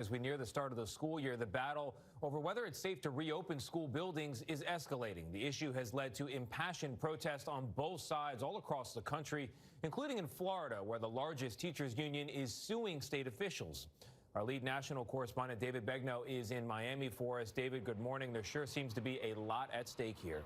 As we near the start of the school year, the battle over whether it's safe to reopen school buildings is escalating. The issue has led to impassioned protests on both sides all across the country, including in Florida, where the largest teachers union is suing state officials. Our lead national correspondent, David Begnaud, is in Miami for us. David, good morning. There sure seems to be a lot at stake here.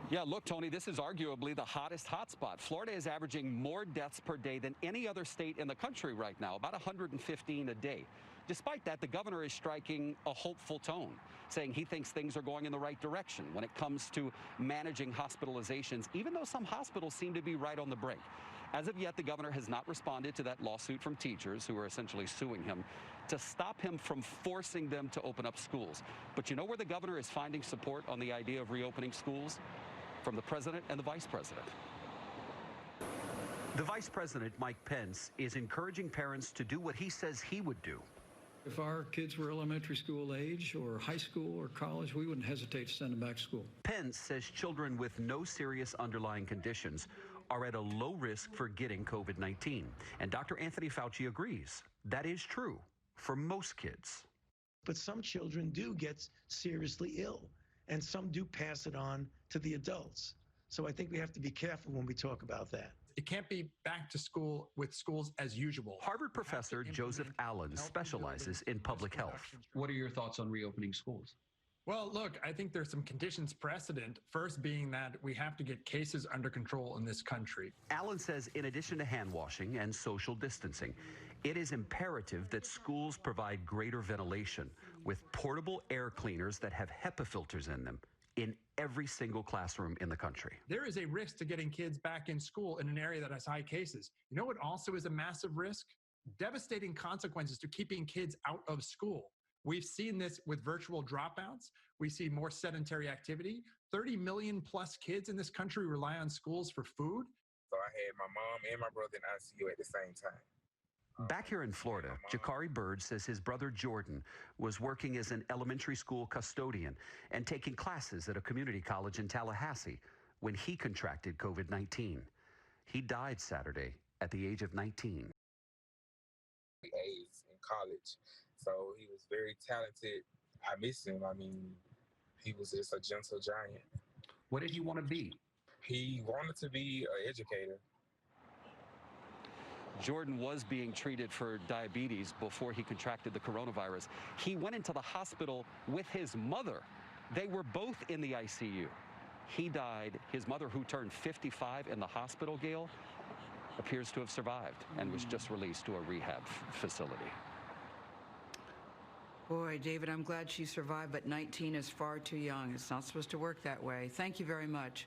Yeah, look, Tony, this is arguably the hottest hotspot. Florida is averaging more deaths per day than any other state in the country right now, about 115 a day. Despite that, the governor is striking a hopeful tone, saying he thinks things are going in the right direction when it comes to managing hospitalizations, even though some hospitals seem to be right on the brink. As of yet, the governor has not responded to that lawsuit from teachers who are essentially suing him to stop him from forcing them to open up schools. But you know where the governor is finding support on the idea of reopening schools? From the president and the vice president. The vice president, Mike Pence, is encouraging parents to do what he says he would do. If our kids were elementary school age or high school or college, we wouldn't hesitate to send them back to school. Pence says children with no serious underlying conditions are at a low risk for getting COVID-19. And Dr. Anthony FAUCI agrees. That is true for most kids. But some children do get seriously ill, and some do pass it on to the adults. So I think we have to be careful when we talk about that. It can't be back to school with schools as usual. Harvard professor Joseph Allen specializes in public health. What are your thoughts on reopening schools? Well, look, I think there's some conditions precedent. First being that we have to get cases under control in this country. Allen says in addition to hand washing and social distancing, it is imperative that schools provide greater ventilation with portable air cleaners that have HEPA filters in them in every single classroom in the country. There is a risk to getting kids back in school in an area that has high cases. You know what also is a massive risk? Devastating consequences to keeping kids out of school. We've seen this with virtual dropouts. We see more sedentary activity. 30 million plus kids in this country rely on schools for food. So I had my mom and my brother in ICU at the same time. Back here in Florida, Jakari Bird says his brother Jordan was working as an elementary school custodian and taking classes at a community college in Tallahassee when he contracted COVID-19. He died Saturday at the age of 19. AIDS in college, so he was very talented. I miss him. I mean, he was just a gentle giant. What did he want to be? He wanted to be an educator. Jordan was being treated for diabetes before he contracted the coronavirus. He went into the hospital with his mother. They were both in the ICU. He died. His mother, who turned 55 in the hospital, Gail, appears to have survived and was just released to a rehab facility. Boy, David, I'm glad she survived, but 19 is far too young. It's not supposed to work that way. Thank you very much.